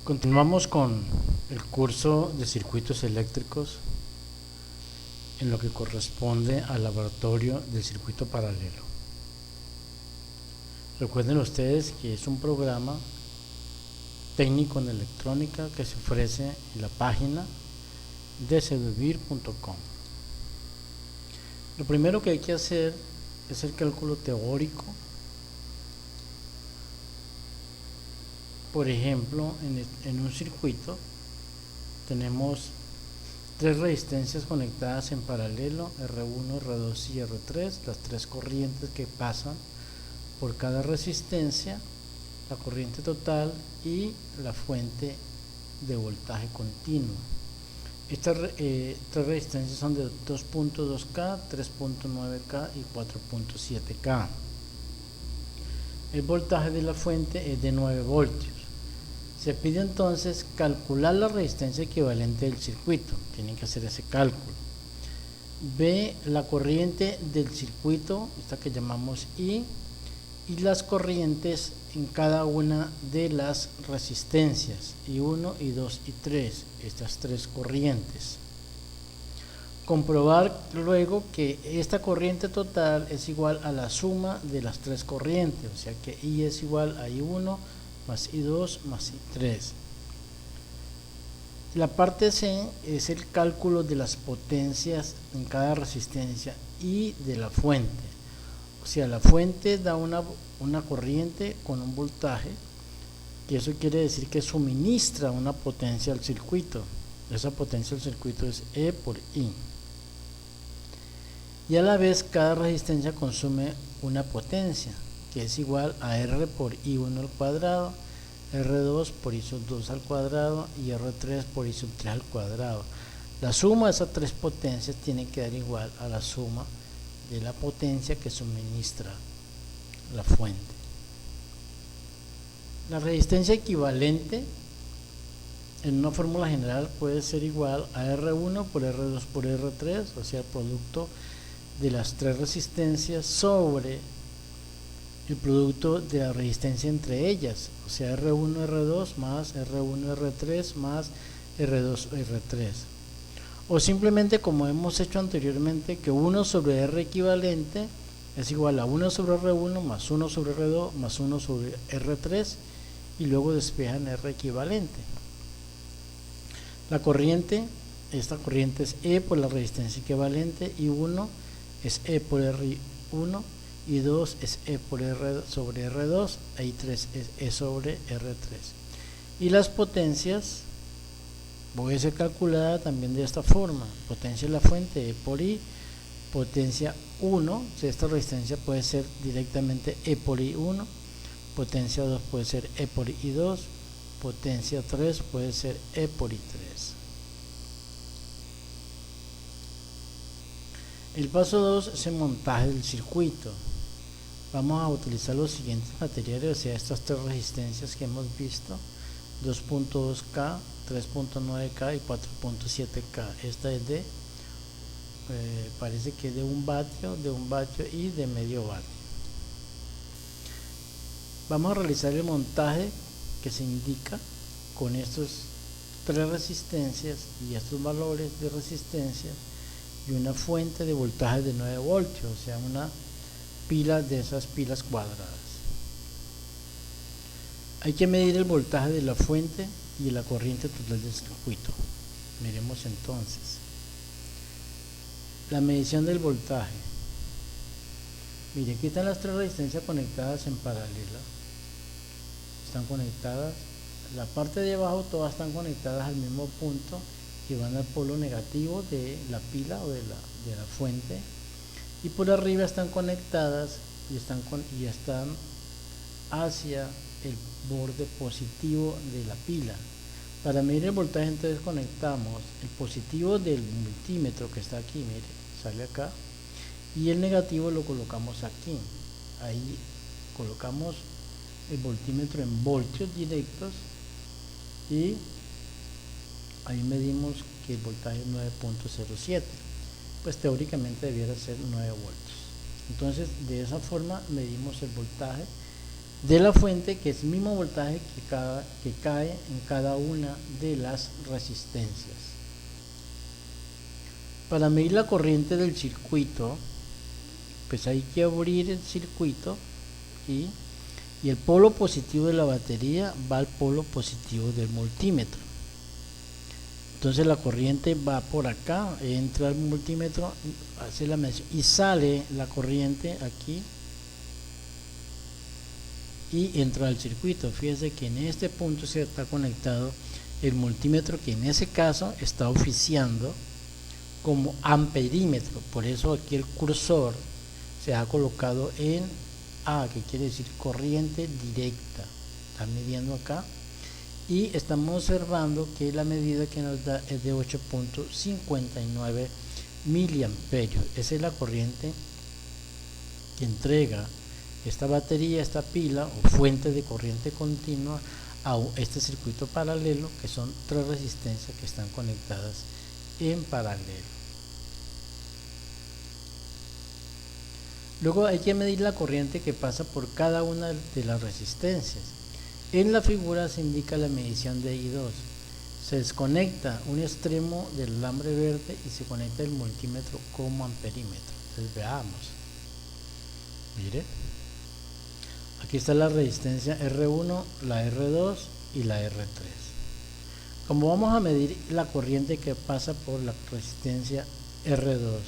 Continuamos con el curso de circuitos eléctricos en lo que corresponde al laboratorio del circuito paralelo. Recuerden ustedes que es un programa técnico en electrónica que se ofrece en la página dcvivir.com. Lo primero que hay que hacer es el cálculo teórico. Por ejemplo, en un circuito tenemos tres resistencias conectadas en paralelo, R1, R2 y R3, las tres corrientes que pasan por cada resistencia, la corriente total y la fuente de voltaje continuo. Estas tres resistencias son de 2.2K, 3.9K y 4.7K. El voltaje de la fuente es de 9 voltios. Se pide entonces calcular la resistencia equivalente del circuito. Tienen que hacer ese cálculo. B, la corriente del circuito, esta que llamamos I, y las corrientes en cada una de las resistencias, I1, I2 y 3, estas tres corrientes. Comprobar luego que esta corriente total es igual a la suma de las tres corrientes, o sea que I es igual a I1 más I2 más I3. La parte C es el cálculo de las potencias en cada resistencia y de la fuente. O sea, la fuente da una corriente con un voltaje, y eso quiere decir que suministra una potencia al circuito. Esa potencia del circuito es E por I. Y a la vez cada resistencia consume una potencia, que es igual a R por I1 al cuadrado, R2 por I2 al cuadrado y R3 por I3 al cuadrado. La suma de esas tres potencias tiene que dar igual a la suma de la potencia que suministra la fuente. La resistencia equivalente en una fórmula general puede ser igual a R1 por R2 por R3, o sea, el producto de las tres resistencias sobre el producto de la resistencia entre ellas, o sea, R1 R2 más R1 R3 más R2 R3. O simplemente, como hemos hecho anteriormente, que 1 sobre R equivalente es igual a 1 sobre R1 más 1 sobre R2 más 1 sobre R3, y luego despejan R equivalente. La corriente, esta corriente es E por la resistencia equivalente, y 1 es E por R1, y 2 es E por R sobre R2, y 3 es E sobre R3. Y las potencias puede ser calculada también de esta forma: potencia de la fuente E por I, potencia 1, si esta resistencia puede ser directamente E por I1, potencia 2 puede ser E por I2, potencia 3 puede ser E por I3. El paso 2 es el montaje del circuito. Vamos a utilizar los siguientes materiales, o sea, estas tres resistencias que hemos visto: 2.2K, 3.9K y 4.7K. Esta es de, parece que de un vatio y de medio vatio. Vamos a realizar el montaje que se indica con estos tres resistencias y estos valores de resistencia y una fuente de voltaje de 9 voltios, o sea, una pila de esas pilas cuadradas. Hay que medir el voltaje de la fuente y la corriente total del circuito. Miremos entonces la medición del voltaje. Mire, aquí están las tres resistencias conectadas en paralela. Están conectadas, la parte de abajo todas están conectadas al mismo punto y van al polo negativo de la pila o de la fuente, y por arriba están conectadas y están hacia el borde positivo de la pila. Para medir el voltaje, entonces conectamos el positivo del multímetro que está aquí, mire, sale acá, y el negativo lo colocamos aquí. Ahí colocamos el voltímetro en voltios directos y ahí medimos que el voltaje es 9.07. Pues teóricamente debiera ser 9 voltios. Entonces, de esa forma medimos el voltaje de la fuente, que es el mismo voltaje que cae en cada una de las resistencias. Para medir la corriente del circuito, pues hay que abrir el circuito y el polo positivo de la batería va al polo positivo del multímetro. Entonces la corriente va por acá, entra al multímetro, hace la medición y sale la corriente aquí y entra al circuito. Fíjense que en este punto se está conectado el multímetro, que en ese caso está oficiando como amperímetro. Por eso aquí el cursor se ha colocado en A, que quiere decir corriente directa. Está midiendo acá y estamos observando que la medida que nos da es de 8.59 miliamperios. Esa es la corriente que entrega esta batería, esta pila o fuente de corriente continua a este circuito paralelo, que son 3 resistencias que están conectadas en paralelo. Luego hay que medir la corriente que pasa por cada una de las resistencias. En la figura se indica la medición de I2. Se desconecta un extremo del alambre verde y se conecta el multímetro como amperímetro. Entonces veamos. Mire. Aquí está la resistencia R1, la R2 y la R3. Como vamos a medir la corriente que pasa por la resistencia R2,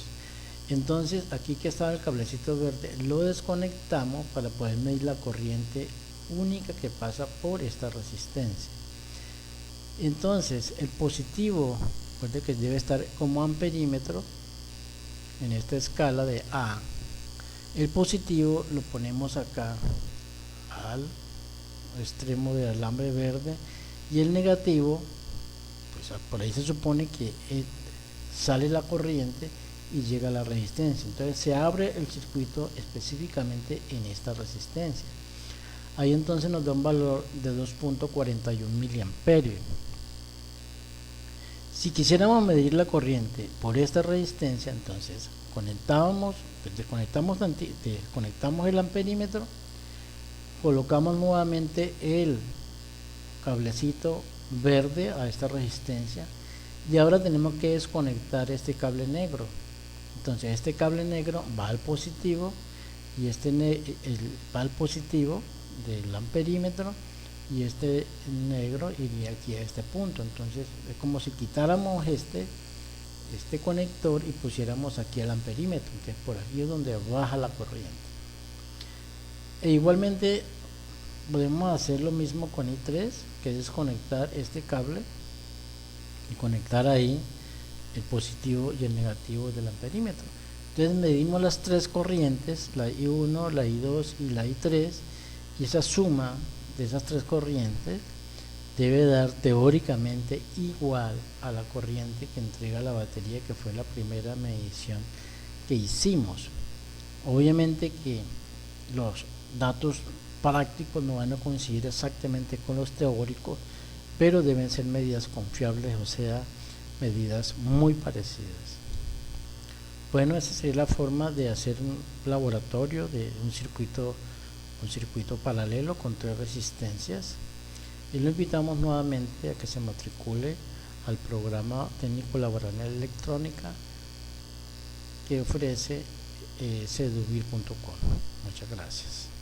entonces aquí que estaba el cablecito verde, lo desconectamos para poder medir la corriente única que pasa por esta resistencia. Entonces el positivo, recuerde que debe estar como amperímetro en esta escala de A. El positivo lo ponemos acá al extremo del alambre verde y el negativo, pues por ahí se supone que sale la corriente y llega a la resistencia. Entonces se abre el circuito específicamente en esta resistencia. Ahí entonces nos da un valor de 2.41 miliamperios. Si quisiéramos medir la corriente por esta resistencia, entonces desconectamos el amperímetro, colocamos nuevamente el cablecito verde a esta resistencia y ahora tenemos que desconectar este cable negro. Entonces este cable negro va al positivo y va al positivo del amperímetro y este negro iría aquí a este punto. Entonces es como si quitáramos este conector y pusiéramos aquí el amperímetro. Entonces por aquí es donde baja la corriente. E igualmente podemos hacer lo mismo con I3, que es desconectar este cable y conectar ahí el positivo y el negativo del amperímetro. Entonces medimos las 3 corrientes, la I1, la I2 y la I3, y esa suma de esas 3 corrientes debe dar teóricamente igual a la corriente que entrega la batería, que fue la primera medición que hicimos. Obviamente que los datos prácticos no van a coincidir exactamente con los teóricos, pero deben ser medidas confiables, o sea, medidas muy parecidas. Bueno, esa sería la forma de hacer un laboratorio de un circuito paralelo con 3 resistencias, y lo invitamos nuevamente a que se matricule al programa técnico laboral en electrónica que ofrece sedubir.com. Muchas gracias.